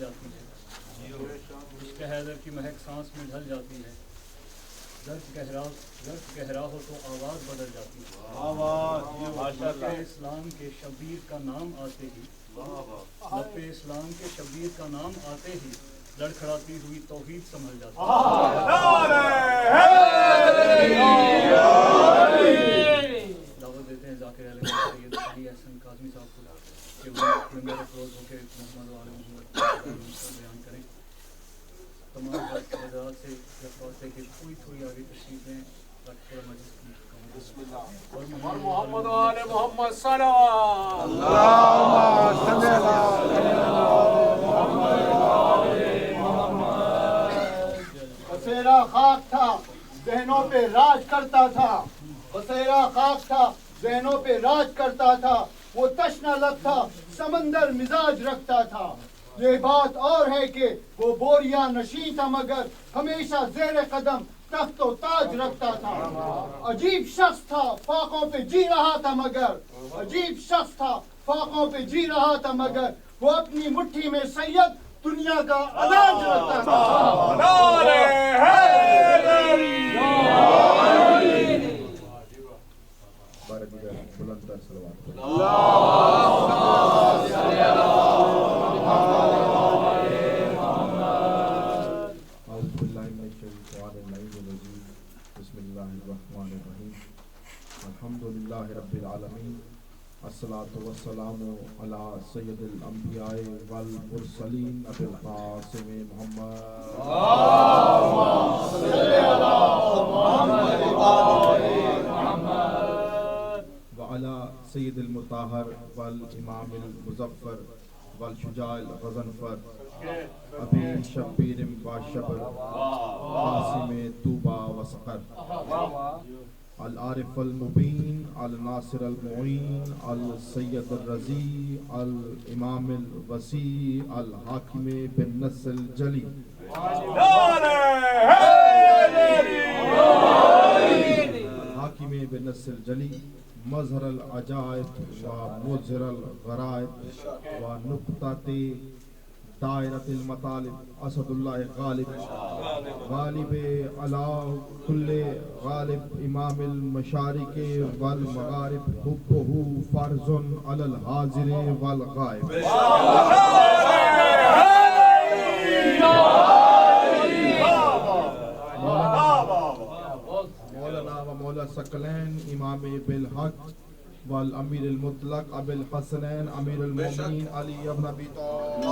جاتی ہے، عشق حیدر کی مہک سانس میں ڈھل جاتی ہے، درد گہرا ہو تو آواز بدل جاتی ہے، لب اسلام کے شبیر کا نام آتے ہی، لب اسلام کے شبیر کا نام آتے ہی لڑکھڑاتی ہوئی توحید سنبھل جاتی ہے۔ دعوت دیتے ہیں ذاکر علیہ سید علی احسن کاظمی صاحب کو کہ وہ ممبر افروز ہو کے محمد و آل محمد بیان کریں۔ تمام حضرات سے درخواست ہے کہ تھوڑی آگے تشریف لیں تاکہ تھوڑا مجلس اور محمد و آل محمد صلوات بسیرا خاک تھا ذہنوں پہ راج کرتا تھا، بسیرا خاک تھا ذہنوں پہ راج کرتا تھا، وہ تشنہ لب تھا سمندر مزاج رکھتا تھا۔ یہ بات اور ہے کہ وہ بوریا نشیں تھا مگر ہمیشہ زیر قدم تخت و تاج رکھتا تھا۔ عجیب شخص تھا فاقوں پہ جی رہا تھا مگر، عجیب شخص تھا فاقوں پہ جی رہا تھا مگر وہ اپنی مٹھی میں سید دنیا کا اناج رکھتا تھا۔ بلند تر صلوات اعوذ باللہ من الشیطان الرجیم، بسم اللہ الرحمن الرحیم، الحمدللہ رب العالمین، الصلاۃ والسلام علی سید الانبیاء والمرسلین ابی القاسم محمد وعلی سید المطہر والامام المظفر والشجاع الغضنفر ابی شبیر و شبر قاسم طوبى وسقر العارف المبین الناصر المعین السید الرضی الامام الوسیع الحاکم بالنص الجلی الحاکم بالنص الجلی مظہر العجائب و مظہر الغرائب و نقطۃ دائرۃ المطالب اسد اللہ غالب غالب علی کل غالب امام المشارق والمغارب حبہ فرض علی الحاضر والغائب مولانا و مولا ثقلین امام بالحق والامیر المطلق ابی الحسنین امیر المومنین علی ابن ابی طالب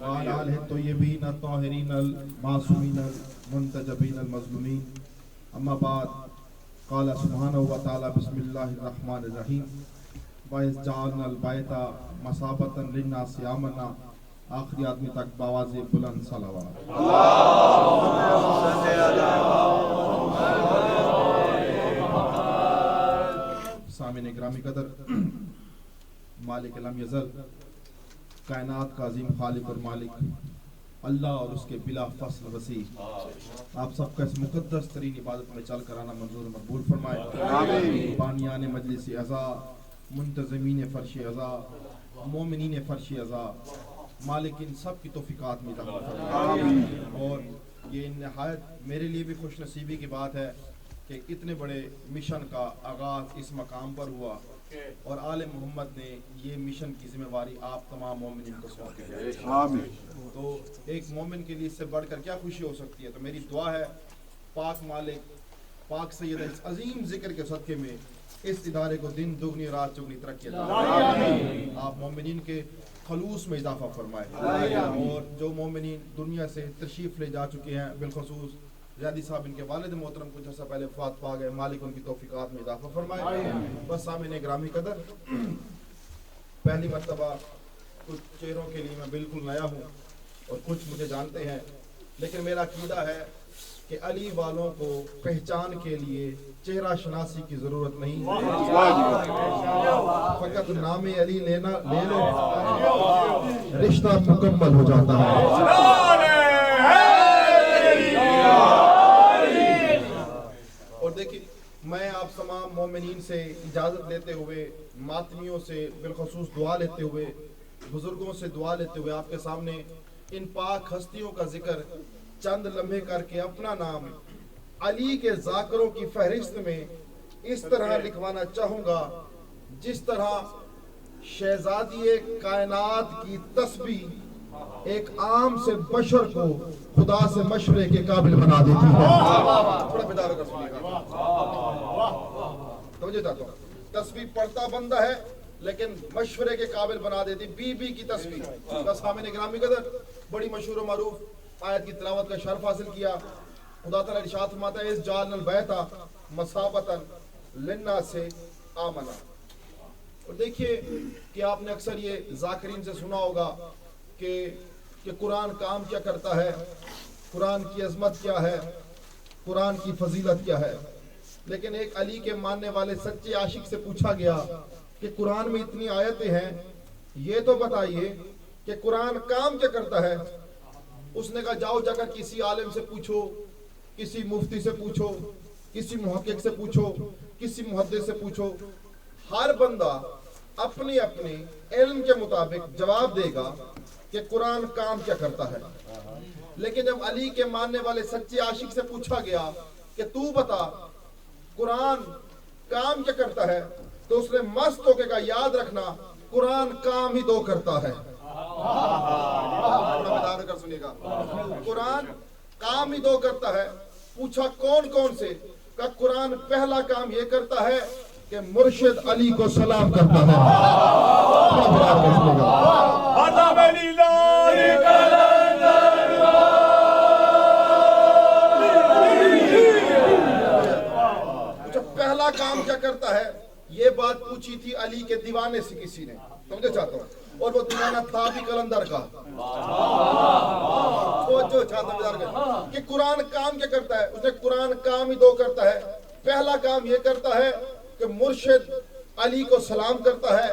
وعلی آلہ الطیبین الطاہرین المعصومین المنتجبین المظلومین، اما بعد، قال سبحانہ و تعالی بسم اللہ الرحمن الرحیم، وَإِذْ جَعَلْنَا الْبَيْتَ مَثَابَةً لِلنَّاسِ آمَنَا، آخری آدمی تک بآواز بلند صلوات۔ سامعین گرامی قدر، مالک لم یزل، کائنات کا عظیم خالق اور مالک اللہ اور اس کے بلا فصل وسیع آپ سب کا اس مقدس ترین عبادت میں چل کر آنا منظور مقبول فرمائے۔ بانیان مجلس اعضاء، منتظمین فرش اعضاء، مومنین فرش اعضاء، مالک ان سب کی توفیقات میں اضافہ فرمائے۔ اور یہ نہایت میرے لیے بھی خوش نصیبی کی بات ہے کہ اتنے بڑے مشن کا آغاز اس مقام پر ہوا اور آل محمد نے یہ مشن کی ذمہ داری آپ تمام مومنین کو سونپی ہے۔ تو ایک مومن کے لیے اس سے بڑھ کر کیا خوشی ہو سکتی ہے؟ تو میری دعا ہے پاک مالک پاک سید اس عظیم ذکر کے صدقے میں اس ادارے کو دن دگنی رات چگنی ترقی عطا فرمائے، آپ مومنین کے خلوص میں اضافہ فرمائے، اور جو مومنین دنیا سے تشریف لے جا چکے ہیں، بالخصوص زیادی صاحب ان کے والد محترم کچھ عرصہ پہلے وفات پا گئے، مالک ان کی توفیقات میں اضافہ فرمائے۔ بس سامعین گرامی قدر، پہلی مرتبہ کچھ چہروں کے لیے میں بالکل نیا ہوں اور کچھ مجھے جانتے ہیں، لیکن میرا عقیدہ ہے کہ علی والوں کو پہچان کے لیے چہرہ شناسی کی ضرورت نہیں، فقط نام علی لے لو، رشتہ مکمل ہو جاتا ہے۔ اور دیکھیں میں آپ تمام مومنین سے اجازت لیتے ہوئے، ماتمیوں سے بالخصوص دعا لیتے ہوئے، بزرگوں سے دعا لیتے ہوئے آپ کے سامنے ان پاک ہستیوں کا ذکر چند لمحے کر کے اپنا نام علی کے ذاکروں کی فہرست میں اس طرح لکھوانا چاہوں گا جس طرح شہزادی کائنات کی تسبیح ایک عام سے بشر کو خدا سے مشورے کے قابل بنا دیتی ہے۔ تھوڑا بیدار ہو کر سنیے گا، توجہ چاہتا ہوں، تسبیح پڑھتا بندہ ہے لیکن مشورے کے قابل بنا دیتی۔ بی بی کی تسبیح، بس سامنے گرامی قدر بڑی مشہور و معروف آیت کی تلاوت کا شرف حاصل کیا۔ خدا تعالیٰ ارشاد فرماتا ہے اس جعلنا البیت مثابۃ للناس آمنا۔ اور دیکھیے کہ آپ نے اکثر یہ ذاکرین سے سنا ہوگا کہ قرآن کام کیا کرتا ہے، قرآن کی عظمت کیا ہے، قرآن کی فضیلت کیا ہے، لیکن ایک علی کے ماننے والے سچے عاشق سے پوچھا گیا کہ قرآن میں اتنی آیتیں ہیں، یہ تو بتائیے کہ قرآن کام کیا کرتا ہے۔ اس نے کہا جاؤ جا کر کسی عالم سے پوچھو، کسی مفتی سے پوچھو، کسی محقق سے پوچھو، کسی محدث سے پوچھو، ہر بندہ اپنے اپنے علم کے مطابق جواب دے گا کہ قرآن کام کیا کرتا ہے۔ لیکن جب علی کے ماننے والے سچے عاشق سے پوچھا گیا کہ تو بتا قرآن کام کیا کرتا ہے، تو اس نے مست ہو کے کہا یاد رکھنا قرآن کام ہی دو کرتا ہے۔ کر سنیے گا، قرآن کام ہی دو کرتا ہے۔ پوچھا کون کون سے؟ کہ قرآن پہلا کام یہ کرتا ہے کہ مرشد علی کو سلام کرتا ہے۔ پہلا کام کیا کرتا ہے؟ یہ بات پوچھی تھی علی کے دیوانے سے کسی نے، سمجھے چاہتا ہوں، اور وہ دیوانہ تھا بھی قلندر کا۔ جو چاہتا ہوں کہ قرآن کام کیا کرتا ہے؟ اس نے قرآن کام ہی دو کرتا ہے۔ پہلا کام یہ کرتا ہے کہ مرشد علی کو سلام کرتا ہے،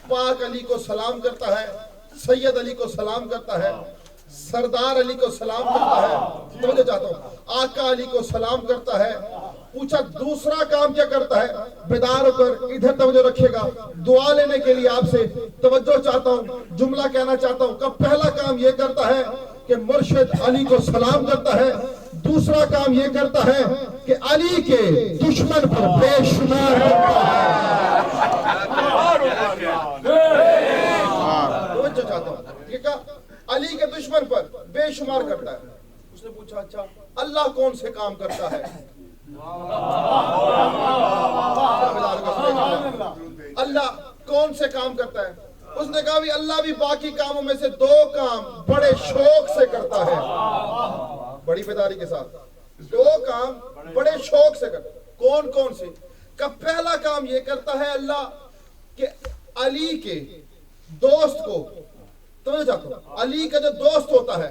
پاک علی کو سلام کرتا ہے، سید علی کو سلام کرتا ہے، سردار علی کو سلام کرتا ہے، توجہ چاہتا ہوں، آقا علی کو سلام کرتا ہے۔ پوچھا دوسرا کام کیا کرتا ہے؟ بیدار ہو کر ادھر توجہ رکھے گا، دعا لینے کے لیے آپ سے توجہ چاہتا ہوں، جملہ کہنا چاہتا ہوں کہ پہلا کام یہ کرتا ہے کہ مرشد علی کو سلام کرتا ہے، دوسرا کام یہ کرتا ہے کہ علی کے دشمن پر بے شمار توجہ چاہتا ہوں، یہ کہا علی کے دشمن پر بے شمار کرتا ہے۔ اس نے پوچھا اچھا اللہ کون سے کام کرتا ہے؟ اللہ کون سے کام کرتا ہے؟ اس نے کہا بھی اللہ بھی باقی کاموں میں سے دو کام بڑے شوق سے کرتا ہے، بڑی بیداری کے ساتھ، دو کام بڑے شوق سے کرتا ہے۔ کون کون سے؟ کہ پہلا کام یہ کرتا ہے اللہ کہ علی کے دوست کو، تو جاتا ہوں، علی کا جو دوست ہوتا ہے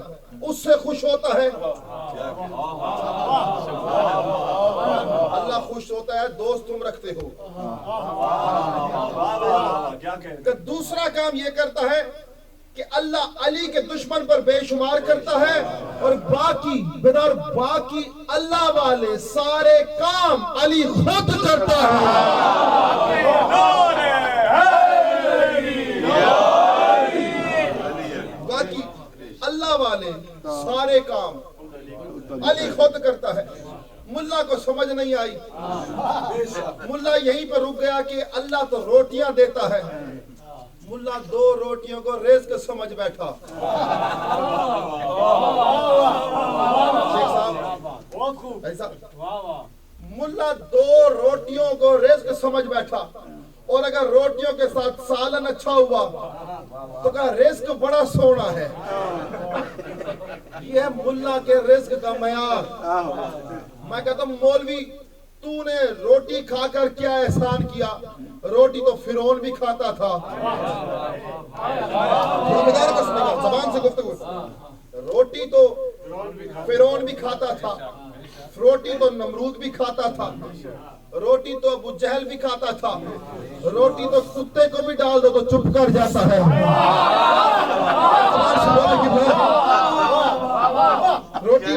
اس سے خوش ہوتا ہے، اللہ خوش ہوتا ہے، دوست تم رکھتے ہو۔ کہ دوسرا کام یہ کرتا ہے کہ اللہ علی کے دشمن پر بے شمار کرتا ہے، اور باقی بیدار باقی اللہ والے سارے کام علی خود کرتا ہے۔ باقی اللہ والے سارے کام علی خود کرتا ہے۔ ملا کو سمجھ نہیں آئی، ملا یہیں پر رک گیا کہ اللہ تو روٹیاں دیتا ہے، ملا دو روٹیوں کو رزق سمجھ بیٹھا۔ ملا دو روٹیوں کو رزق سمجھ بیٹھا، اور اگر روٹیوں کے ساتھ سالن اچھا ہوا تو کہا رزق بڑا سونا ہے۔ یہ ہے ملا کے رزق کا معیار۔ میں کہتا ہوں مولوی تو نے روٹی کھا کر کیا احسان کیا؟ روٹی تو فرعون بھی کھاتا تھا۔ زبان سے گفتگو، روٹی تو فرعون بھی کھاتا تھا، روٹی تو نمرود بھی کھاتا تھا، روٹی تو ابو جہل بھی کھاتا تھا، روٹی تو کتے کو بھی ڈال دو تو چپ کر جاتا ہے۔ روٹی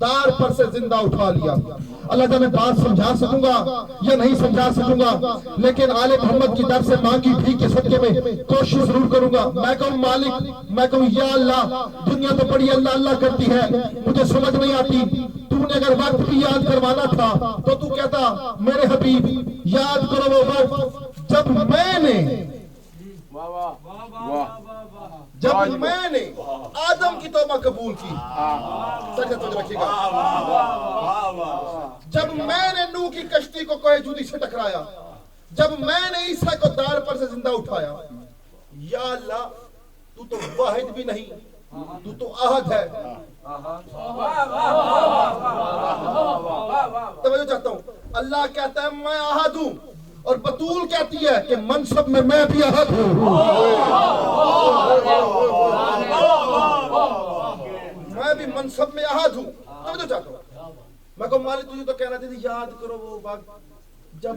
دار پر سے زندہ اٹھا لیا. اللہ تعالیٰ میں بات سمجھا سکوں گا یا نہیں سمجھا سکوں گا، لیکن آل محمد کی در سے مانگی بھیک کے صدقے میں کوشش ضرور کروں گا. میں کہوں مالک، میں کہوں یا اللہ، دنیا تو بڑی اللہ اللہ کرتی ہے، مجھے سمجھ نہیں آتی. تو نے اگر وقت بھی یاد کروانا تھا تو تو کہتا میرے حبیب یاد کرو وہ وقت جب میں نے آدم کی توبہ قبول کی. رکھیے گا، جب میں نے نوح کی کشتی کو کوہ جودی سے ٹکرایا، جب میں نے عیسیٰ کو دار پر سے زندہ اٹھایا. یا اللہ تو تو واحد بھی نہیں، تو تو احد ہے. توجہ چاہتا ہوں، اللہ کہتا ہے میں احد ہوں، اور بطول کہتی ہے کہ منصب میں میں بھی احد ہوں. میں بھی منصب میں احد ہوں. توجہ چاہتا ہوں، میں کہوں مالک تجھے تو کہنا تھی یاد کرو وہ وقت جب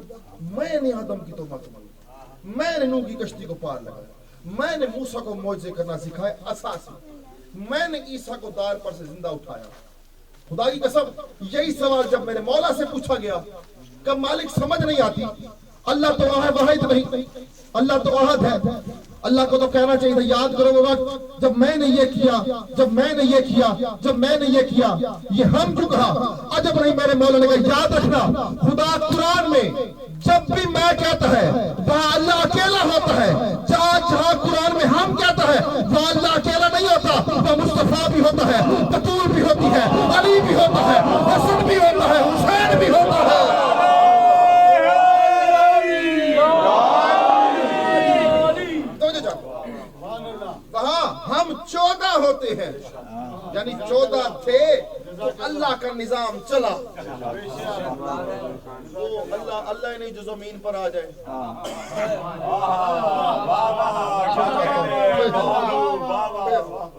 میں نے آدم کی توبہ قبول کی، میں نے نوح کی کشتی کو پار لگایا، میں نے موسیٰ کو معجزے کرنا سکھائے اساسی، میں نے عیسیٰ کو دار پر سے زندہ اٹھایا. خدا کی قسم یہی سوال جب میرے مولا سے پوچھا گیا کہ مالک سمجھ نہیں آتی، اللہ تو واحد نہیں، اللہ تو احد ہے. اللہ کو تو کہنا چاہیے تھا یاد کرو وہ وقت جب میں نے یہ کیا، جب میں نے یہ کیا، جب میں نے یہ کیا. یہ ہم جو کہا عجب نہیں، میرے مولا نے کہا یاد رکھنا خدا قرآن میں جب بھی میں کہتا ہے وہاں اللہ اکیلا ہوتا ہے. جہاں قرآن میں ہم کہتا ہے وہاں اللہ اکیلا نہیں ہوتا، وہ مصطفیٰ بھی ہوتا ہے، بطول بھی ہوتی ہے، علی بھی ہوتا ہے، حسن بھی ہوتا ہے، حسین بھی ہوتا ہے. وہاں ہم 14 ہوتے ہیں، یعنی 14 تھے تو اللہ کا نظام چلا. وہ اللہ ہی نہیں جو زمین پر آ جائے.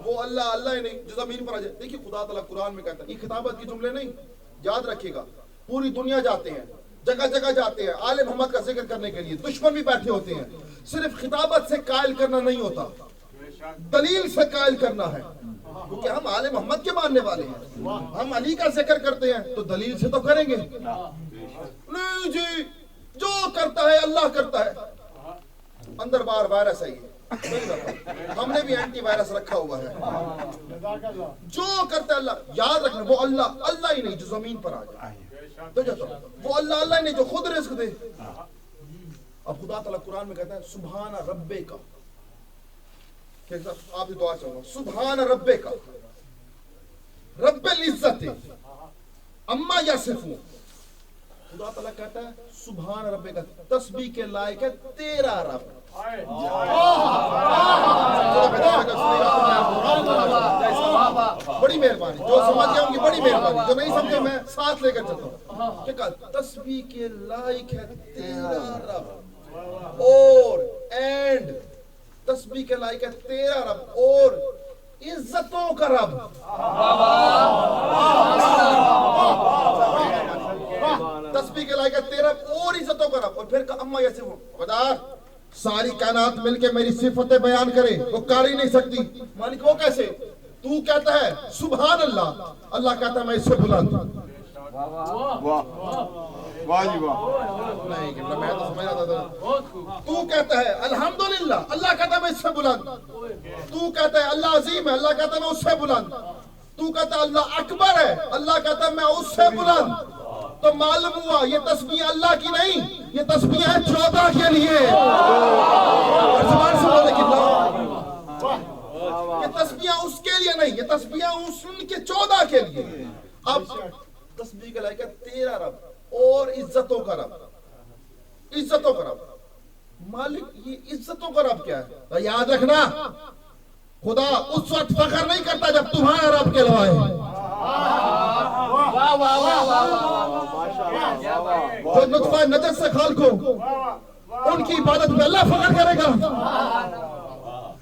وہ اللہ ہی نہیں جو زمین پر آ جائے. دیکھیے خدا تعالیٰ قرآن میں کہتا ہے، یہ خطابت کی جملے نہیں، یاد رکھیے گا. پوری دنیا جاتے ہیں، جگہ جگہ جاتے ہیں آل محمد کا ذکر کرنے کے لیے، دشمن بھی بیٹھے ہوتے ہیں. صرف خطابت سے قائل کرنا نہیں ہوتا، دلیل سے قائل کرنا ہے، کیونکہ ہم آل محمد کے ماننے والے ہیں. ہم علی کا ذکر کرتے ہیں تو دلیل سے تو کریں گے. نہیں جی جو کرتا ہے اللہ کرتا ہے. اندر باہر وائرس ہے، ہم نے بھی اینٹی وائرس رکھا ہوا ہے. جو کرتا ہے اللہ، یاد رکھنا وہ اللہ ہی نہیں جو زمین پر آ جائے. وہ اللہ ہی نہیں جو خود رزق دے. اب خدا تعالیٰ قرآن میں کہتا ہے سبحان ربے کا، آپ دعا چاہوں گا، سبحان ربے کا رب العزت اما یصفون. خدا تعالیٰ کہتا ہے سبحان ربے کا، تسبیح کے لائق ہے تیرا رب. بڑی مہربانی، جو سمجھ گیا ان کی بڑی مہربانی، جو نہیں سمجھے میں ساتھ لے کر چلتا ہوں. کیا کہا؟ تسبیح کے لائق ہے تیرا رب، اور اینڈ تسبیح کے لائق ہے تیرا رب، اور عزتوں کا رب. تسبیح کے لائق ہے تیرا رب اور عزتوں کا رب. اور پھر کہا اما یصفون، خدا ساری کائنات مل کے میری صفتیں بیان کرے، وہ کر ہی نہیں سکتی. مالک وہ کیسے؟ تو کہتا ہے سبحان اللہ، اللہ کہتا ہے میں اس سے بلند. تو کہتا ہے الحمدللہ، اللہ کہتا ہے میں اس سے بلند. تو کہتا ہے اللہ عظیم ہے، اللہ کہتا ہے میں اس سے بلند. تو کہتا ہے اللہ اکبر ہے، اللہ کہتا ہے میں اس سے بلند. تو معلوم ہوا یہ تسبیح اللہ کی نہیں، یہ تسبیح ہے 14 کے لیے. یہ تسبیح اس کے لیے نہیں، یہ تسبیح ان کے 14 کے لیے. اب تسبیح کے لائق ہے تیرا رب اور عزتوں کا رب. عزتوں کا رب مالک، یہ عزتوں کا رب کیا ہے؟ یاد رکھنا خدا اس وقت فخر نہیں کرتا جب تمہارا رب کہلوائے. جو نطفہ نجس سے خالق ہو ان کی عبادت میں اللہ فخر کرے گا.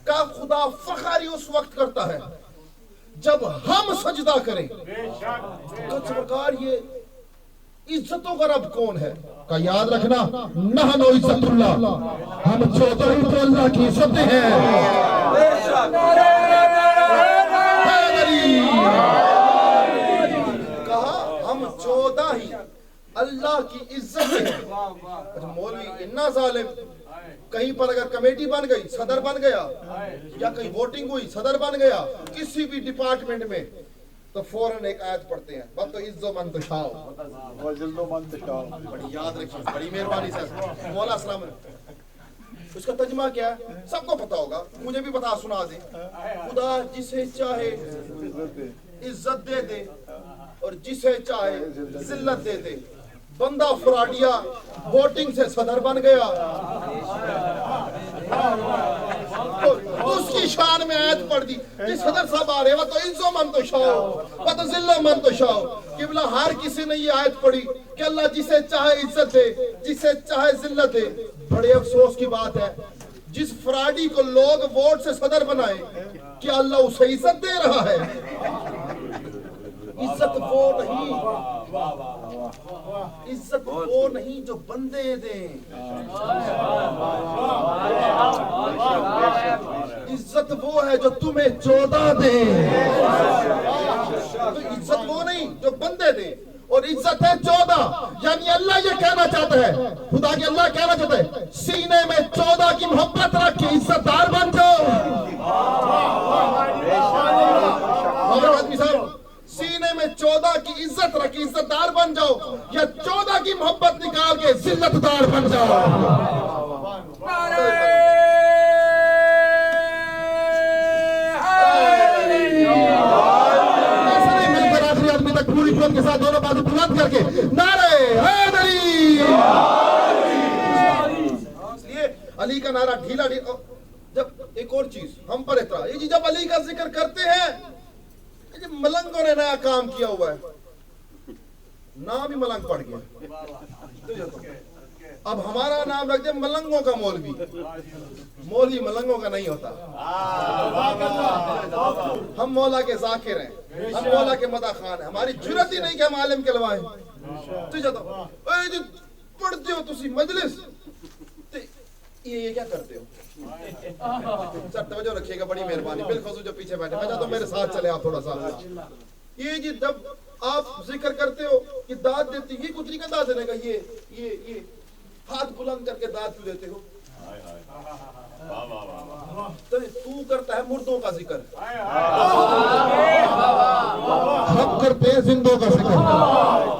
کا خدا فخر ہی اس وقت کرتا ہے جب ہم سجدہ کریں. تو سرکار یہ عزتوں کا رب کون ہے کا یاد رکھنا، نحن عزت اللہ، ہم 14 تو اللہ کی عزتیں ہیں. اللہ کی عزت ہے۔ اچھا مولوی اتنا ظالم، کہیں پر اگر کمیٹی بن گئی صدر بن گیا، یا کہیں ووٹنگ ہوئی صدر بن گیا کسی بھی ڈپارٹمنٹ میں، تو فوراً ایک آیت پڑھتے ہیں بس تو عزو من تشاء، بڑی یاد رکھیے، بڑی مہربانی سے مولا السلام علیکم۔ اس کا ترجمہ کیا ہے سب کو پتا ہوگا، مجھے بھی بتا سنا دیں۔ خدا جسے چاہے عزت دے دے اور جسے چاہے ذلت دے دے۔ بندہ فراڈیا ووٹنگ سے صدر بن گیا، اس کی شان میں آیت پڑھ دی کہ صدر صاحب آ رہے وہ تو عزو من تشاء و تو ذلو من تشاء۔ قبلہ ہر کسی نے یہ آیت پڑھی کہ اللہ جسے چاہے عزت دے جسے چاہے ذلت دے۔ بڑے افسوس کی بات ہے جس فراڈی کو لوگ ووٹ سے صدر بنائے کیا اللہ اسے عزت دے رہا ہے؟ عزت وہ نہیں، عزت وہ نہیں جو بندے دیں، عزت وہ ہے جو تمہیں 14 دیں۔ تو عزت وہ نہیں جو بندے دیں، اور عزت ہے 14۔ یعنی اللہ یہ کہنا چاہتا ہے، خدا کی اللہ کہنا چاہتا ہے سینے میں 14 کی محبت رکھ کے عزت دار بن جاؤ۔ آدمی صاحب سینے میں 14 کی عزت رکھ کے عزت دار بن جاؤ، یا 14 کی محبت نکال کے ذلت دار بن جاؤ۔ پوری قوت کے ساتھ دونوں بازو بلند کر کے نعرے حیدری۔ اس لیے علی کا نعرہ ڈھیلا ڈھیلا۔ جب ایک اور چیز ہم پر اعتراض، یہ جی جب علی کا ذکر کرتے ہیں یہ ملنگوں نے نیا کام کیا ہوا ہے، نام ہی ملنگ پڑ گیا۔ اب ہمارا نام رکھ دے ملنگوں کا مولوی، مولوی ملنگوں کا نہیں ہوتا۔ ہم مولا کے ذاکر ہیں، ہم مولا کے مداخان ہیں، ہماری جرت ہی نہیں کہ ہم عالم کہلوائیں۔ پڑھتے ہو تسی مجلس، یہ کیا کرتے ہو؟ سر توجہ رکھیے گا، بڑی مہربانی، بالخصوص جو پیچھے بیٹھے، میں چاہتا ہوں میرے ساتھ چلے آپ تھوڑا سا۔ یہ جی جب آپ ذکر کرتے ہو کہ داد دیتی، یہ کتری کا داد دینے کا، یہ ہاتھ بلند کر کے داد کیوں دیتے ہو؟ تو کرتا ہے مردوں کا ذکر، ہم کرتے ہیں زندوں کا ذکر۔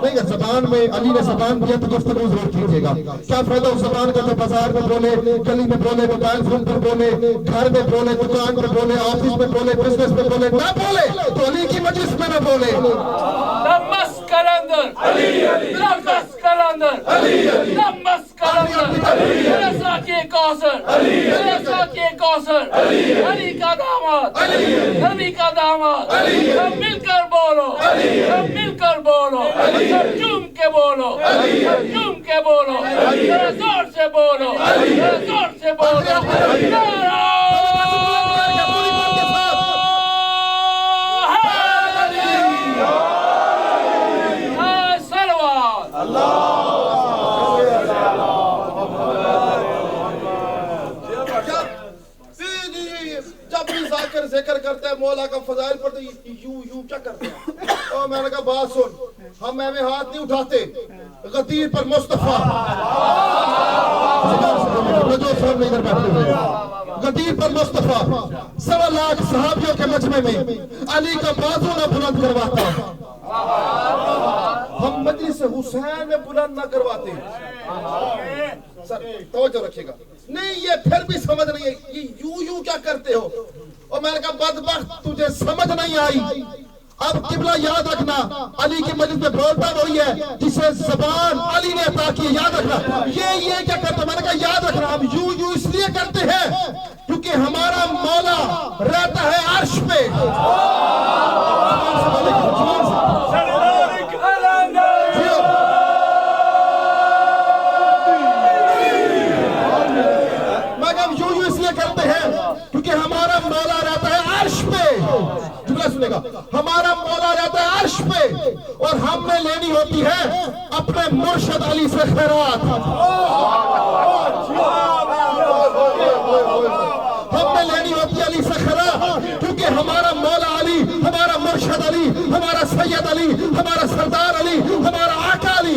نہیں زبان میں علی نے زبان دیا تو گفتگو ضرور کیجیے گا۔ کیا فائدہ اس زبان کا جو بازار میں بولے، گلی میں بولے، موبائل فون پر بولے، گھر میں بولے، دکان پر بولے، آفس میں بولے، بزنس میں بولے، نہ بولے تو علی کی مجلس میں نہ بولے۔ نمس کلندر علی علی، نمس کلندر علی علی، نمس کلندر علی علی، رضا کے کوثر علی علی، رضا کے کوثر علی علی کا داماد علی علی، نبی کا داماد علی علی، سب مل کر بولو علی علی، سب مل کر بولو علی علی، سب جم کے بولو علی علی، سب جم کے بولو علی علی، زور سے بولو علی علی، زور سے بولو۔ ذکر کرتا ہے مولا کا فضائل پڑھتے یوں کیا کرتے ہیں؟ اور میں نے کہا بات سن، ہم میں ہاتھ نہیں اٹھاتے غدیر پر مصطفیٰ، غدیر پر مصطفیٰ 1.25 لاکھ صحابیوں کے مجمع میں علی کا بازو نہ بلند کرواتا، ہم مجلس حسین میں بلند نہ کرواتے۔ سر توجہ رکھیے گا، نہیں یہ پھر بھی سمجھ نہیں ہے، یہ یوں کیا کرتے ہو؟ اور میں نے کہا بدبخت تجھے سمجھ نہیں آئی۔ اب قبلہ یاد رکھنا، علی کی مجلس میں بولتا وہی ہے جسے زبان علی نے عطا کی، یاد رکھنا۔ یہ کیا کرتا ہے؟ میں نے کہا یاد رکھنا، ہم یوں اس لیے کرتے ہیں کیونکہ ہمارا مولا رہتا ہے عرش پہ۔ کیونکہ ہمارا مولا رہتا ہے عرش پہ، جملہ سنے گا، ہمارا مولا رہتا ہے عرش پہ، اور ہم نے لینی ہوتی ہے اپنے مرشد علی سے خیرات، ہم نے لینی ہوتی ہے علی سے خیرات، کیونکہ ہمارا مولا علی، ہمارا مرشد علی، ہمارا سید علی، ہمارا سردار علی، ہمارا آقا علی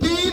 3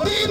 3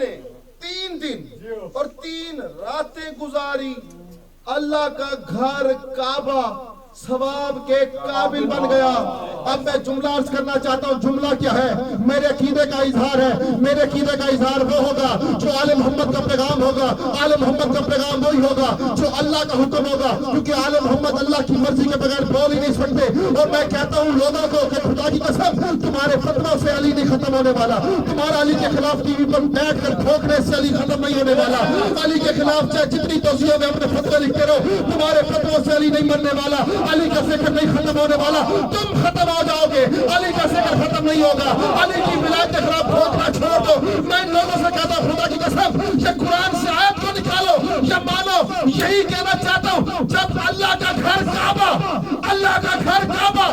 نے 3 دن اور 3 راتیں گزاری، اللہ کا گھر کعبہ ثواب کے قابل بن گیا۔ اب میں جملہ عرض کرنا چاہتا ہوں، جملہ کیا ہے؟ میرے عقیدے کا اظہار ہے۔ میرے عقیدے کا اظہار وہ ہوگا جو آل محمد کا پیغام ہوگا۔ آل محمد کا پیغام وہی ہوگا جو اللہ کا حکم ہوگا، کیونکہ آل محمد اللہ کی مرضی کے بغیر بول ہی نہیں سکتے۔ اور میں کہتا ہوں لوگوں کو کہ خدا کی قسم تمہارے فتویٰ سے علی نہیں ختم ہونے والا، تمہارا علی کے خلاف ٹی وی پر بیٹھ کر ٹھوکنے سے علی ختم نہیں ہونے والا۔ علی کے خلاف چاہے جتنی توسیعوں میں اپنے فتوے لکھتے رہو، تمہارے فتووں سے علی نہیں مرنے والا، علی کا ذکر نہیں ختم ہونے والا۔ تم ختم ہو جاؤ گے، علی کا ذکر ختم نہیں ہوگا۔ علی کی ولایت کے خلاف ٹھوکنا چھوڑ دو۔ میں ان لوگوں سے کہتا ہوں خدا کی قسم یہ قرآن سے آیت کو نکالو یا مانو۔ یہی کہنا چاہتا ہوں، جب اللہ کا گھر کعبہ، اللہ کا گھر کعبہ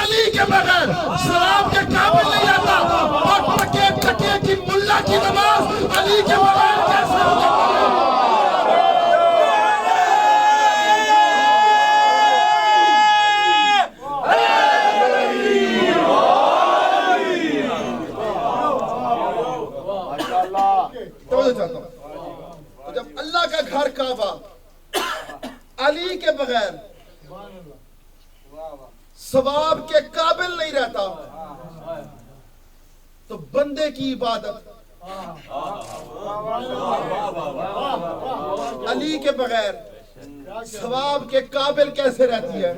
علی کے بغیر ثواب کے قابل نہیں آتا، اور ٹکے ٹکے کی ملا کی نماز علی کے بغیر کیسے ہوگی؟ چاہتا ہوں تو جب اللہ کا گھر کعبہ علی کے بغیر ثواب کے قابل نہیں رہتا، تو بندے کی عبادت علی کے بغیر ثواب کے قابل کیسے رہتی ہے؟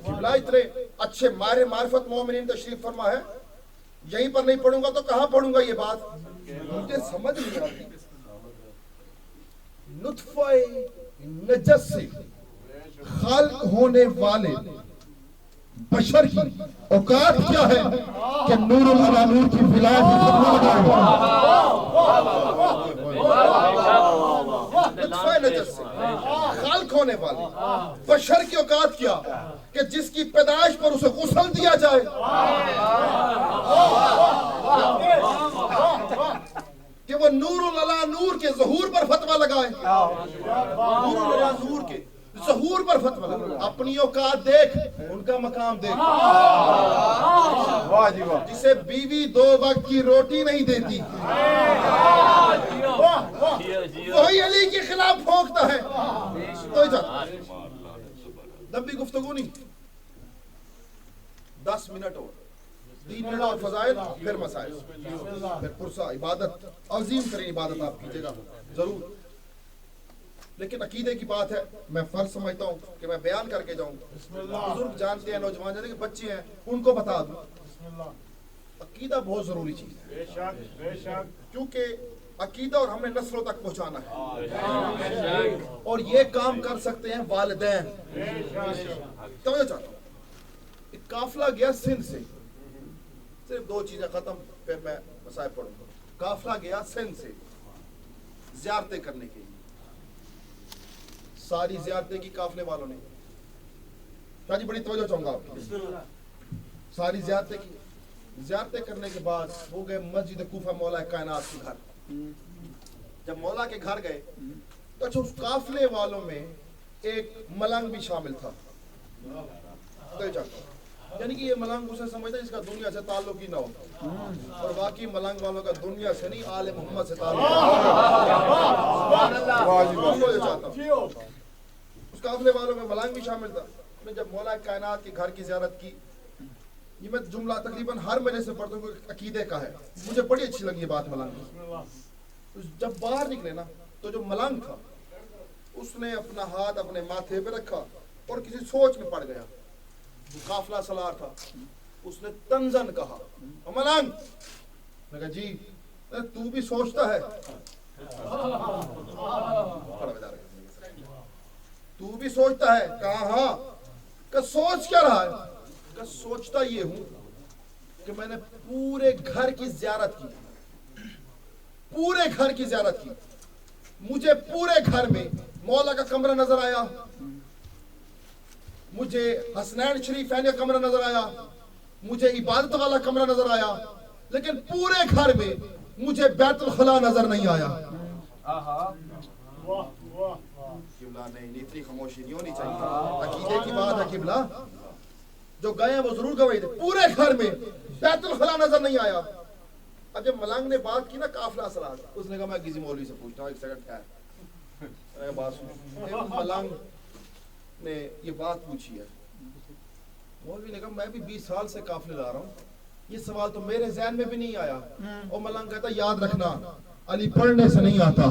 اتنے اچھے ماہر معرفت مومنین تشریف فرما ہے، یہیں پر نہیں پڑھوں گا تو کہاں پڑھوں گا؟ یہ بات مجھے سمجھ نہیں آتی۔ نطفہ نجس سے خلق ہونے والے بشر کی اوقات کیا ہے کہ نور علی نور کی ولایت نطفہ نجس سے خلق ہونے والے بشر کی اوقات کیا کہ جس کی پیدائش پر اسے غسل دیا جائے، کہ وہ نور علی نور کے ظہور پر فتویٰ لگائے، نور علی نور کے ظہور پر فتویٰ لگائے۔ اپنی اوقات دیکھ، ان کا مقام دیکھ۔ جسے بیوی 2 وقت کی روٹی نہیں دیتی، وہی علی کے خلاف پھونکتا ہے۔ تو لمبی گفتگو نہیں، 10 منٹ اور 3 منٹ اور فضائل، پھر مسائل، پھر پرسہ عبادت، عظیم ترین عبادت آپ کیجئے گا ضرور۔ لیکن عقیدے کی بات ہے، میں فرض سمجھتا ہوں کہ میں بیان کر کے جاؤں۔ بزرگ جانتے ہیں، نوجوان جانتے ہیں کہ بچے ہیں، ان کو بتا دوں۔ عقیدہ بہت ضروری چیز ہے، کیونکہ عقیدہ اور ہم نے نسلوں تک پہنچانا ہے، اور یہ کام کر سکتے ہیں والدین۔ توجہ چاہتا ہوں، ایک قافلہ گیا سندھ سے، صرف 2 چیزیں ختم، پھر میں مسائل پڑھوں گا۔ قافلہ گیا سندھ سے زیارتیں کرنے کے لیے، ساری زیارتیں کی قافلے والوں نے۔ شاہ جی بڑی توجہ چاہوں گا آپ کی۔ ساری زیارتیں کی، زیارتیں کرنے کے بعد وہ گئے مسجد کوفہ مولا کائنات کے گھر۔ جب مولا کے گھر گئے تو اچھا اس قافلے والوں میں ایک ملنگ بھی شامل تھا۔ یعنی کہ یہ ملنگ اسے سمجھتا ہے جس کا دنیا سے تعلق ہی نہ ہو، اور باقی ملنگ والوں کا دنیا سے نہیں آل محمد سے تعلق ہے۔ اس قافلے والوں میں ملنگ بھی شامل تھا۔ میں جب مولا کائنات کے گھر کی زیارت کی، یہ میں جملہ تقریباً ہر مجلس سے پڑھتا ہوں کہ عقیدے کا ہے، مجھے بڑی اچھی لگی یہ بات ملنگ۔ جب باہر نکلے نا تو جو ملنگ تھا اس نے اپنا ہاتھ اپنے ماتھے پہ رکھا اور کسی سوچ میں پڑ گیا۔ قافلہ سالار تھا، اس نے تنزن کہا، ملنگ، میں کہا جی، تو بھی سوچتا ہے؟ تو بھی سوچتا ہے؟ کہا ہاں۔ کہ سوچ کیا رہا ہے؟ کہ سوچتا یہ ہوں کہ میں نے پورے گھر کی زیارت کی، پورے گھر کی زیارت کی، مجھے پورے گھر میں مولا کا کمرہ نظر آیا، مجھے حسنین شریفین کا کمرہ نظر آیا، مجھے عبادت والا کمرہ نظر آیا، لیکن پورے گھر میں مجھے بیت الخلا نظر نہیں آیا۔ قبلہ نہیں، اتنی خاموشی نہیں ہونی چاہیے، عقیدے کی بات ہے قبلہ۔ جو گئے ہیں وہ ضرور گواہی دے، پورے گھر میں بیت الخلا نظر نہیں آیا۔ اب جب ملنگ نے بات کی نا قافلہ سلاد، اس نے کہا میں کسی مولوی سے پوچھتا ہوں، ایک سیکنڈ ٹھہر، بات سنو۔ ملنگ نے یہ بات پوچھی ہے، مولوی نے کہا میں بھی 20 سال سے قافلے لا رہا ہوں، یہ سوال تو میرے ذہن میں بھی نہیں آیا۔ اور ملنگ کہتا یاد رکھنا علی پڑھنے سے نہیں آتا،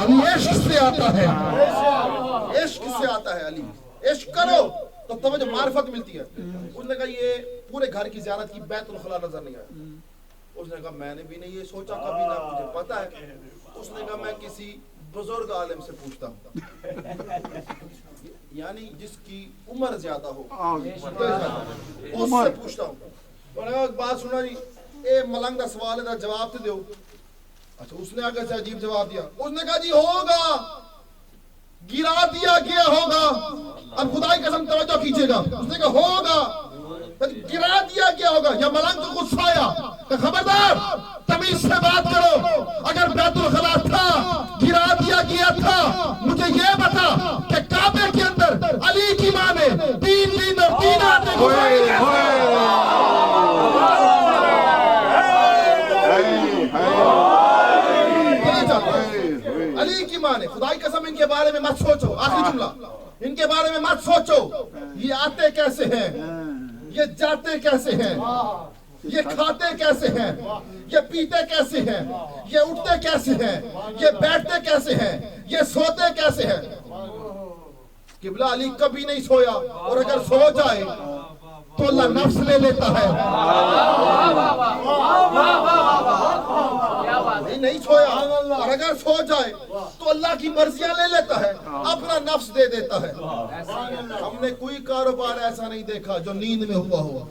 علی عشق سے آتا ہے، عشق سے آتا ہے علی، عشق کرو تو توجہ معرفت ملتی ہے۔ اس نے کہا یہ پورے گھر کی زیارت کی، بیت الخلا نظر نہیں آیا۔ اس نے کہا میں نے بھی نہیں یہ سوچا کبھی، نہ مجھے پتا ہے۔ اس نے کہا میں کسی بزرگ عالم سے پوچھتا ہوں، یعنی جس کی عمر زیادہ ہو، اس سے پوچھتا ہوں۔ انہوں نے کہا بات سنا جی، اے ملنگ دا سوال ہے، جواب تے دیو۔ اچھا اس نے آگے سے عجیب جواب دیا، اس نے کہا جی ہوگا، گرا دیا گیا ہوگا۔ اب خدا کی قسم توجہ کیجئے گا، اس نے کہا ہوگا، گرا دیا گیا ہوگا۔ یا ملنگ کو غصہ آیا کہ خبردار تمیز سے بات کرو، اگر بیت الخلا تھا، گرا دیا گیا تھا، مجھے یہ بتا کہ کعبے کے اندر علی کی ماں نے 3 دن اور 3 راتیں گزاری۔ علی کی ماں نے، خدا کی قسم ان کے بارے میں مت سوچو، آخری جملہ، ان کے بارے میں مت سوچو، یہ آتے کیسے ہیں، یہ جاتے کیسے ہیں، یہ کھاتے کیسے ہیں، یہ پیتے کیسے ہیں، یہ اٹھتے کیسے ہیں، یہ بیٹھتے کیسے ہیں، یہ سوتے کیسے ہیں۔ قبلہ علی کبھی نہیں سویا، اور اگر سو جائے تو اللہ نفس لے لیتا ہے۔ نہیں سویا، اور اگر سو جائے تو اللہ کی مرضیاں لے لیتا ہے، اپنا نفس دے دیتا ہے۔ ہم نے کوئی کاروبار ایسا نہیں دیکھا جو نیند میں ہوا ہوا۔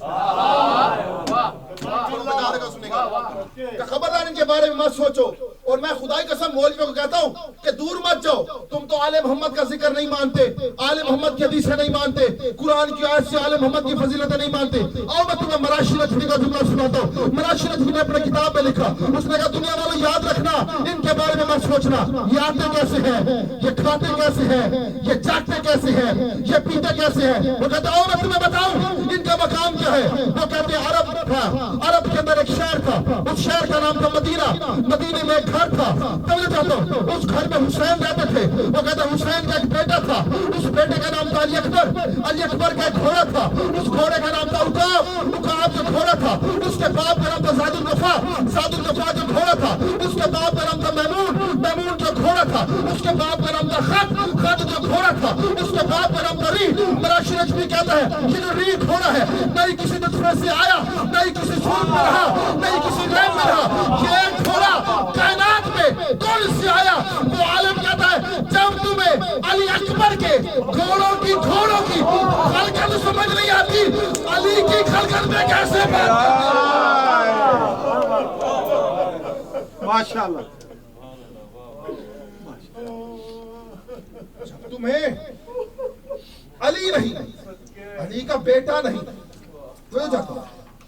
خبردار ان کے بارے میں مت سوچو، اور میں خدا کی قسم مولویوں کو کہتا ہوں کہ دور مت جاؤ، تم تو آل محمد کا ذکر نہیں مانتے، آل محمد کی حدیثیں نہیں مانتے، قرآن کی آیت سے آل محمد کی فضیلتیں نہیں مانتے۔ آؤ میں تمہیں مراشی نجمی کا جملہ سناتا ہوں۔ مراشی نجمی نے اپنے کتاب میں لکھا، اس نے کہا دنیا والوں یاد رکھنا، ان کے بارے میں مت سوچنا، یہ آتے کیسے ہیں، یہ کھاتے کیسے ہیں، یہ جاگتے کیسے ہیں، یہ پیتے کیسے ہیں۔ وہ کہتا آؤ میں تمہیں بتاؤں ان کا مقام کیا ہے۔ وہ کہتے ہیں عرب تھا، عرب کے اندر ایک شہر تھا، اس شہر کا نام تھا مدینہ، مدینے میں ایک گھر تھا، اس گھر میں حسین رہتے تھے۔ وہ کہتا ہے حسین کا ایک بیٹا تھا، اس بیٹے کا نام تھا علی اکبر، علی اکبر کا ایک گھوڑا تھا، اس گھوڑے کا نام تھا عقاب، عقاب جو گھوڑا تھا، اس کے باپ کا نام تھا زاد الغفا، زاد الغفا جو گھوڑا تھا، اس کے باپ کا نام تھا میمون، میمون جو گھوڑا تھا، اس کے باپ کا نام تھا خط، خط جو گھوڑا تھا، اس کے باپ کا نام تھا ری۔ مراشی نجمی کہتا ہے یہ جو ری گھوڑا ہے، نہیں کسی نطفے سے آیا، نہیں کسی سور میں رہا، نہیں کسی غیب میں رہا، یہ گھوڑا کائنات میں کون سے آیا؟ وہ عالم کہتا ہے جب تمہیں علی اکبر کے گھوڑوں کی خلقت سمجھ نہیں آتی، علی کی خلقت میں کیسے بات ماشاءاللہ۔ جب تمہیں علی نہیں، علی کا بیٹا نہیں، تو جاتا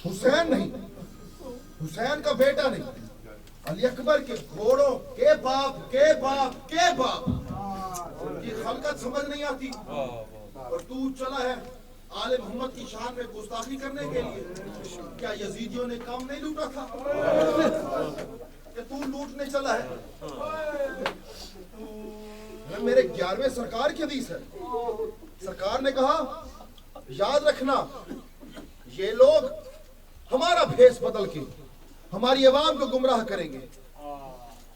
حسین نہیں، حسین کا بیٹا نہیں، علی اکبر کے گھوڑوں کے باپ کے باپ کے باپ کی خلقت سمجھ نہیں آتی، اور تو چلا ہے آل محمد کی شان میں گستاخی کرنے کے لیے۔ کیا یزیدیوں نے کام نہیں لوٹا تھا کہ تو لوٹنے چلا ہے؟ میرے 11ویں سرکار کی حدیث ہے، سرکار نے کہا یاد رکھنا یہ لوگ ہمارا بھیس بدل کے ہماری عوام کو گمراہ کریں گے،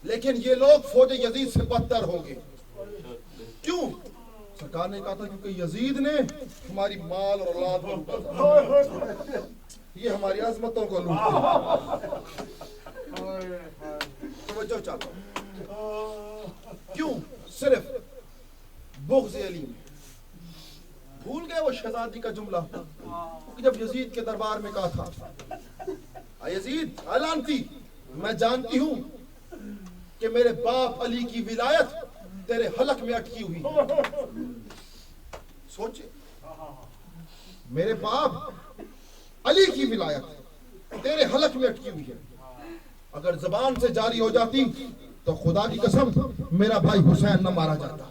لیکن یہ لوگ فوج یزید سے بدتر ہوں گے۔ کیوں؟ سرکار نے کہا تھا کیونکہ یزید نے ہماری مال اور اولاد کو لوٹا تھا، یہ ہماری عظمتوں کو لوٹا۔ توجہ چاہتا ہوں، کیوں؟ صرف بغض علی میں۔ بھول گئے وہ شہزادی کا جملہ کہ جب یزید کے دربار میں کہا تھا یزید علامتی میں جانتی ہوں کہ میرے باپ علی کی ولایت تیرے حلق میں اٹکی ہوئی۔ سوچے میرے باپ علی کی ولایت تیرے حلق میں اٹکی ہوئی ہے، اگر زبان سے جاری ہو جاتی تو خدا کی قسم میرا بھائی حسین نہ مارا جاتا۔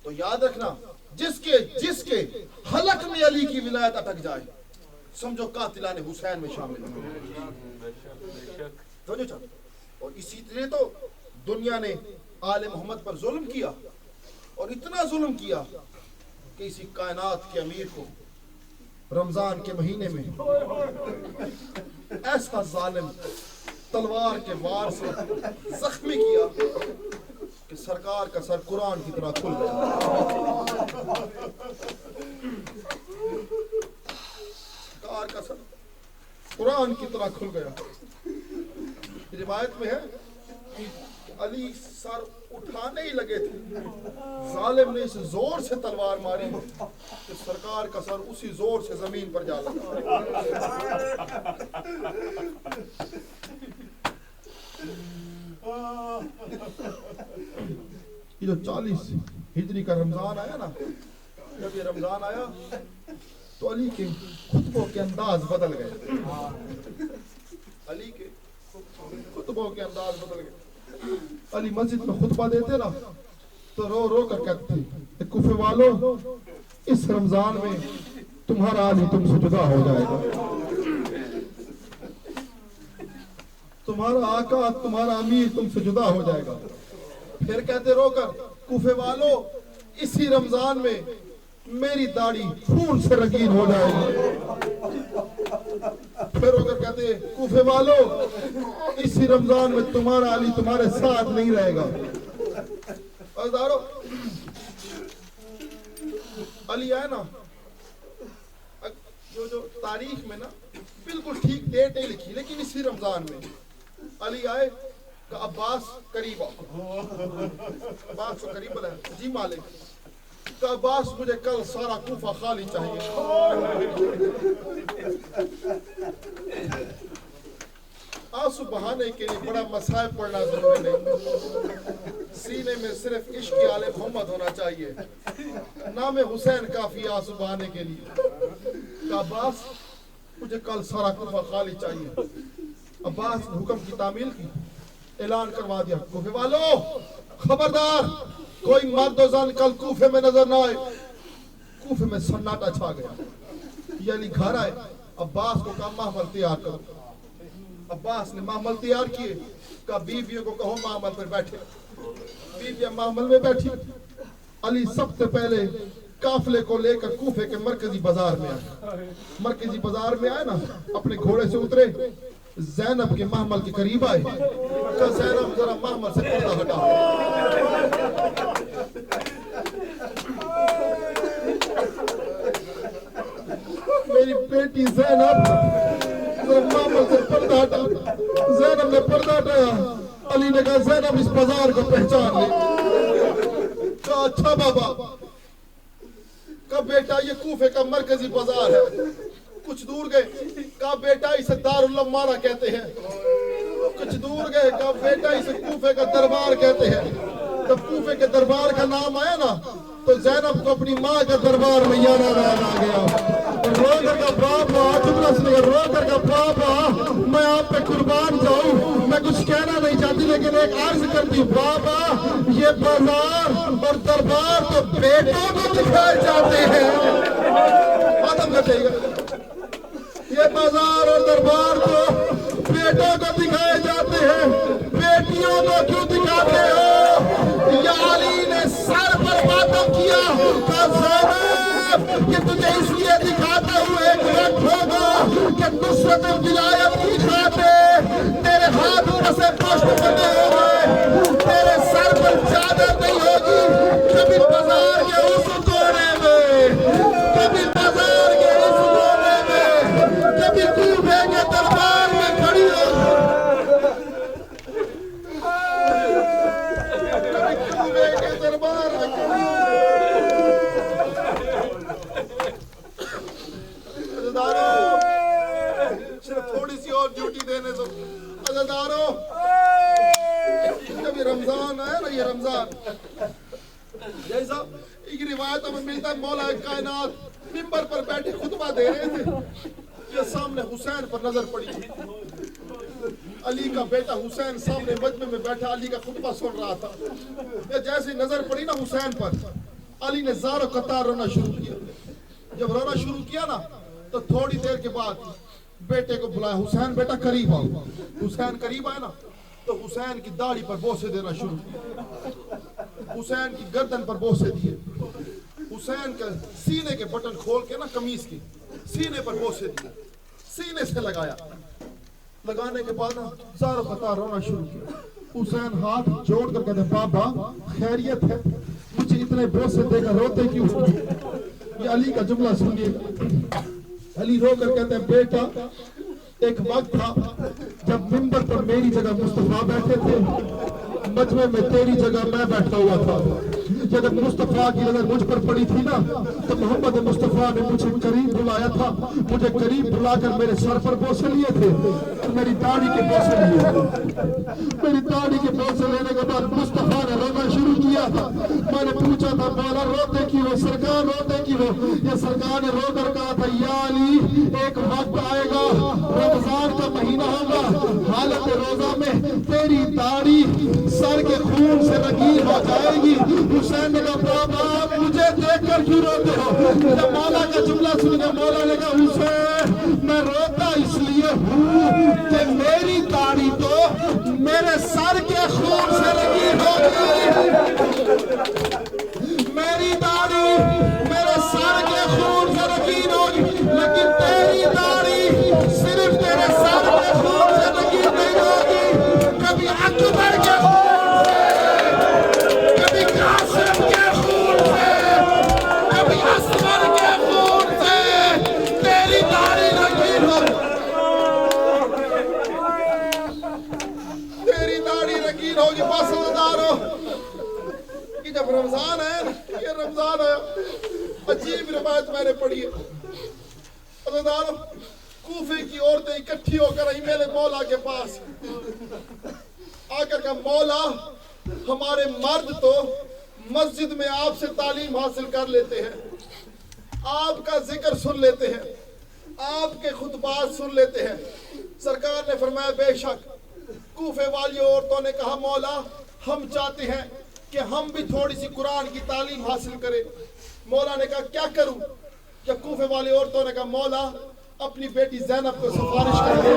تو یاد رکھنا جس کے حلق میں علی کی ولایت اٹک جائے سمجھو قاتلان حسین میں شامل ہیں. سمجھو چاہتے. اور اسی طرح تو دنیا نے آل محمد پر ظلم کیا, اور اتنا ظلم کیا کہ اسی کائنات کے امیر کو رمضان کے مہینے میں ایسا ظالم تلوار کے وار سے زخمی کیا کہ سرکار کا سر قرآن کی طرح کھل گیا. سرکار کا سر قرآن کی طرح کھل گیا. روایت میں ہے کہ علی سر اٹھانے ہی لگے تھے, ظالم نے اس زور سے تلوار ماری کہ سرکار کا سر اسی زور سے زمین پر جا لگا. یہ جو 40 ہجری کا رمضان آیا نا, جب یہ رمضان آیا تو علی کے خطبوں کے انداز بدل گئے. علی کے خطبوں کے انداز بدل گئے. علی مسجد میں خطبہ دیتے نا تو رو رو کر کہتے تھے, کوفے والو اس رمضان میں تمہارا علی تم سے جدا ہو جائے گا, تمہارا آقا تمہارا امیر تم سے جدا ہو جائے گا. پھر کہتے رو کر, کوفے والو اسی رمضان میں میری داڑھی خون سے رنگین ہو جائے گی. پھر رو کر کہتے, کوفے والو اسی رمضان میں تمہارا علی تمہارے ساتھ نہیں رہے گا. علی آئے نا, جو تاریخ میں نا بالکل ٹھیک ڈیٹ نہیں لکھی, لیکن اسی رمضان میں علی آئے کہ عباس قریب آؤ. عباس کو قریب بلایا, جی مالک. کہ عباس مجھے کل سارا کوفہ خالی چاہیے. آنسو بہانے کے لیے بڑا مصائب پڑھنا ضروری نہیں, سینے میں صرف عشق آل محمد ہونا چاہیے. نام حسین کافی آنسو بہانے کے لیے. کہ عباس مجھے کل سارا کوفہ خالی چاہیے. عباس نے حکم کی تعمیل کی, اعلان کروا دیا, کوفے والو خبردار کوئی مرد و زن کل کوفے میں نظر نہ آئے. کوفے میں سناٹا چھا گیا. یہ علی گھر آئے, عباس کو کہا محمل تیار کرو. عباس نے محمل تیار کیے. کہا بیویوں کو کہو محمل پر بیٹھے. بیویاں محمل میں بیٹھی. علی سب سے پہلے قافلے کو لے کر کوفے کے مرکزی بازار میں آئے. مرکزی بازار میں آئے نا, اپنے گھوڑے سے اترے, زینب کے محمل کے قریب آئے. کہ زینب ذرا محمل سے پردہ ہٹا. میری بیٹی زینب ذرا محمل سے پردہ ہٹا. زینب نے پردہ ہٹایا. علی نے کہا زینب اس بازار کو پہچان لے. کہا اچھا بابا. کہا بیٹا یہ کوفے کا مرکزی بازار ہے. کچھ دور گئے, کہا بیٹا اسے دار الامارہ کہتے ہیں. کچھ دور گئے, کہا بیٹا اسے کوفے کا دربار کہتے ہیں. جب کوفے کے دربار کا نام آیا نا تو زینب کو اپنی ماں کا دربار میں یاد آ گیا. رو کر کا بابا, جملہ سنے رو کر کا بابا میں آپ پہ قربان جاؤں. میں کچھ کہنا نہیں چاہتی لیکن ایک عرض کرتی ہوں, بابا یہ بازار اور دربار تو بیٹوں کو دکھائے جاتے ہیں. ختم کر دے گا. یہ بازار اور دربار تو بیٹوں کو دکھائے جاتے ہیں, بیٹیوں کو کیوں دکھاتے ہو؟ یا علی نے سر پر ماتم کیا. کہا زینب کہ تجھے اس لیے دکھاتا ہوں ایک وقت ہوگا کہ نصرت ولایت کی خاطر تیرے ہاتھ پسے پشت بنے ہوئے, تیرے سر پر چادر نہیں ہوگی. کبھی بازار کے اس کونے میں, کبھی بازار کے اس کونے میں, کبھی کوفے کے دربار میں کھڑی ہوگی. کبھی کوفے کے دربار میں کھڑی ہوگی. عزیزدارو, صرف تھوڑی سی اور ڈیوٹی دینے دو. عزیزدارو, جب یہ رمضان ہے نا, یہ رمضان جیسا ایک روایت ہمیں ملتا ہے, مولا کائنات منبر پر بیٹھے خطبہ دے رہے تھے. یہ سامنے حسین پر نظر پڑی. علی کا بیٹا حسین سامنے مجمع میں بیٹھا علی کا خطبہ سن رہا تھا. یہ جیسے نظر پڑی نا حسین پر, علی نے زار و قطار رونا شروع کیا. جب رونا شروع کیا نا تو تھوڑی دیر کے بعد بیٹے کو بلایا, حسین بیٹا قریب آؤ. حسین قریب آئے نا تو حسین کی داڑھی پر بوسے دینا شروع کیا, حسین کی گردن پر بوسے دیے, حسین کے سینے کے بٹن کھول کے نا قمیض کی سینے پر بوسے دیے, سینے سے لگایا. لگانے کے بعد نا زارو قطار رونا شروع کیا. حسین ہاتھ جوڑ کر کہتے بابا خیریت ہے, مجھے اتنے بوسے دے کر روتے کیوں؟ یہ علی کا جملہ سنیے. علی رو کر کہتے ہیں بیٹا ایک وقت تھا جب منبر پر میری جگہ مصطفیٰ بیٹھے تھے, مجمع میں تیری جگہ میں بیٹھا ہوا تھا. جب مصطفیٰ کی نظر مجھ پر پڑی تھی نا تو محمد مصطفیٰ نے مجھے قریب بلایا تھا, مجھے قریب بلا کر میرے سر پر بوسے لیے تھے اور میری داڑھی کے بوسے لیے تھے. میری داڑھی کے بوسے لینے کے بعد مصطفیٰ نے رونا شروع کیا تھا. میں نے پوچھا تھا مولا روتے کیوں, سرکار روتے کیوں؟ یہ سرکار نے رو کر کہا تھا یا علی ایک وقت آئے گا, رمضان کا مہینہ ہوگا, حالت روزہ میں تیری داڑھی سر کے خون سے رنگین ہو جائے گی. حسین نے کہا بابا مجھے دیکھ کر کیوں روتے ہو؟ جب مولا کا جملہ سن کے مولا نے کہا حسین میں روتا اس لیے ہوں کہ میری داڑھی تو میرے سر کے خون سے رنگین ہوگی. میری داڑھی میرے سر کے خون سے رنگین ہوگی, لیکن تیری داڑھی صرف تیرے سر کے خون سے رنگین نہیں ہوگی, کبھی اکبر کے خون سے, کبھی قاسم کے خون سے, کبھی اصغر کے خون سے تیری داڑھی رنگین ہوگی. تیری داڑھی رنگین ہوگی. بس دارو کہ جب رمضان ہے, یہ رمضان ہے, عجیب روایت میں نے پڑھی ہے. دارو کوفے کی عورتیں اکٹھی ہو کر آئی میرے مولا کے پاس, آ کر کہا مولا ہمارے مرد تو مسجد میں آپ سے تعلیم حاصل کر لیتے ہیں, آپ کا ذکر سن لیتے ہیں, آپ کے خطبات سن لیتے ہیں. سرکار نے فرمایا بے شک. کوفے والی عورتوں نے کہا مولا ہم چاہتے ہیں کہ ہم بھی تھوڑی سی قرآن کی تعلیم حاصل کریں. مولا نے کہا کیا کروں؟ کہ کوفے والی عورتوں نے کہا مولا اپنی بیٹی زینب کو سفارش کر دے,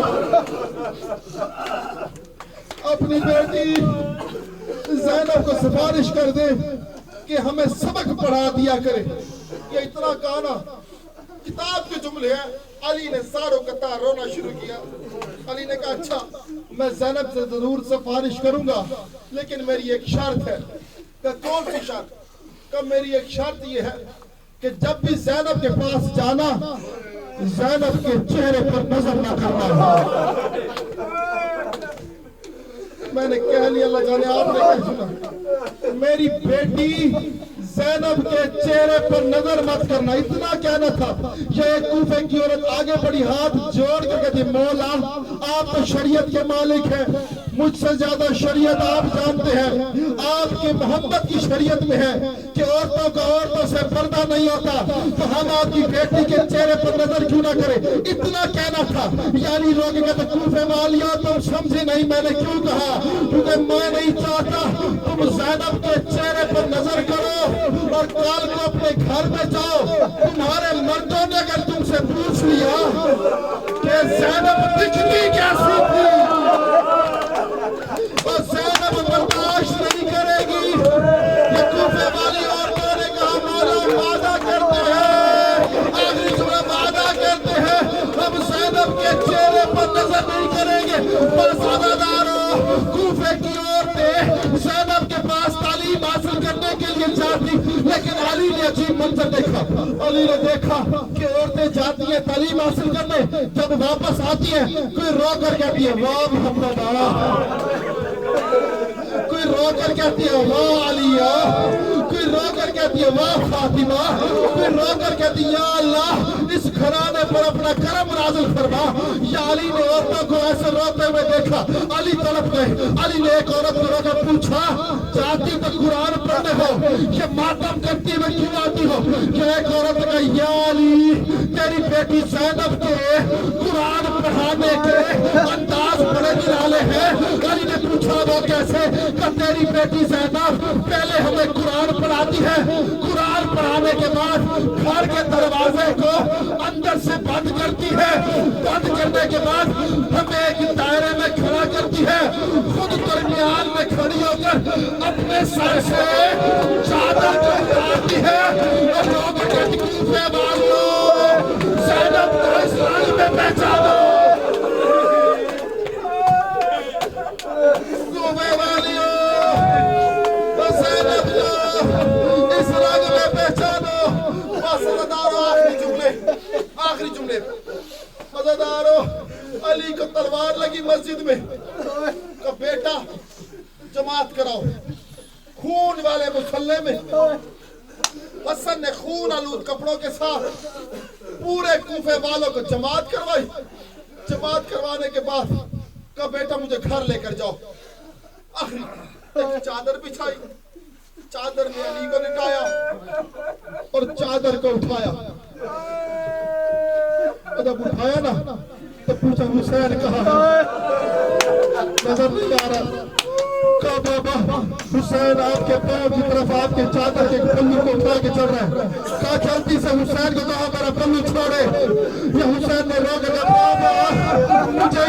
اپنی بیٹی زینب کو سفارش کر دے کہ ہمیں سبق پڑھا دیا کرے. یہ اتنا کہنا کتاب کے جملے ہیں. علی نے ساروں قطار رونا شروع کیا. علی نے کہا اچھا میں زینب سے ضرور سفارش کروں گا, لیکن میری ایک شرط ہے. کہ کون سی شرط؟ کہ میری ایک شرط یہ ہے کہ جب بھی زینب کے پاس جانا زینب کے چہرے پر نظر نہ کرنا. میں نے کہہ لیا اللہ جانے آپ نے کہا سنا, میری بیٹی زینب کے چہرے پر نظر مت کرنا. اتنا کہنا تھا. یہ ایک کوفے کی عورت آگے بڑی ہاتھ جوڑ کر کہتی مولا آپ تو شریعت کے مالک ہیں, مجھ سے زیادہ شریعت آپ جانتے ہیں. آپ کی محبت کی شریعت میں ہے کہ عورتوں کا عورتوں سے پردہ نہیں ہوتا, تو ہم آپ کی بیٹی کے چہرے پر نظر کیوں نہ کریں. اتنا کہنا تھا. یعنی لوگ کہتے کوفے والیاں تم سمجھے نہیں میں نے کیوں کہا, کیونکہ میں نہیں چاہتا تم زینب کے چہرے پر نظر کرو اور کال کو اپنے گھر میں جاؤ. تمہارے مردوں نے اگر تم سے پوچھ لیا کہ زینب دکھتی کیسی تھی, اور زینب برداشت نہیں کرے گی. یہ کوفے والی عورتوں نے کہا مولا وعدہ کرتے ہیں, آخری جملہ وعدہ کرتے ہیں ہم زینب کے چہرے پر نظر نہیں کریں گے. بس عزادارو کوفے کی عورتیں زینب کے پاس تعلیم حاصل کرنے کے لیے جاتی, لیکن علی نے عجیب منظر دیکھا. علی نے دیکھا کہ عورتیں جاتی ہیں تعلیم حاصل کرنے, جب واپس آتی ہیں کوئی رو کر کہتی ہے واہ محمد, کوئی رو کر کہتی ہے واہ علیہ, کوئی رو کر کہتی ہے واہ فاطمہ, کوئی رو کر کہتی ہے یا اللہ اس گھرانے پر اپنا کرم نازل فرما. یا علی نے عورتوں کو ایسے روتے ہوئے دیکھا. علی طرف گئے. علی نے ایک عورت کو رو کر پوچھا جاتی تو قرآن پڑھنے ہو, یہ ماتم کرتی ہوئے کیوں آتی ہو؟ کہ ایک عورت نے کہا یا علی تیری بیٹی زینب کے قرآن پڑھانے کے انداز بڑے نرالے ہیں. علی نے پوچھا وہ کیسے سے کہ تیری بیٹی زینب پہلے ہمیں قرآن پڑھاتی ہے، قرآن پڑھانے کے بعد گھر کے دروازے کو اندر سے بند کرتی ہے، بند کرنے کے بعد ہمیں ایک دائرے میں کھڑا کرتی ہے، خود درمیان میں کھڑی ہو کر اپنے سر سے چادر کو اتارتی ہے اور لوگ کہتے ہیں کوفے والوں زینب کو اسرائیل میں پہچانو، کوفے والیوں زینب کو اس رنگ میں پہچانو۔ مزدارو آخری جملے مزدارو علی کو تلوار لگی مسجد میں کہ بیٹا جماعت کراؤ، خون والے مصلے میں حسن نے خون آلود کپڑوں کے ساتھ پورے کوفے والوں کو جماعت کروائی، جماعت کروانے کے بعد کہا بیٹا مجھے گھر لے کر جاؤ، آخری ایک چادر بچھائی، چادر میں علی کو لٹایا اور چادر کو اٹھایا، جب اٹھایا نا تو پوچھا حسین کہا نظر نہیں آ رہا، کہا بابا حسین آپ کے پاؤں کی طرف آپ کے چادر کے پلو کو اٹھا کے چل رہا ہے، کہا جلدی سے حسین کو کہا میرا پلو چھوڑے، یہ حسین نے روک دیا، بابا مجھے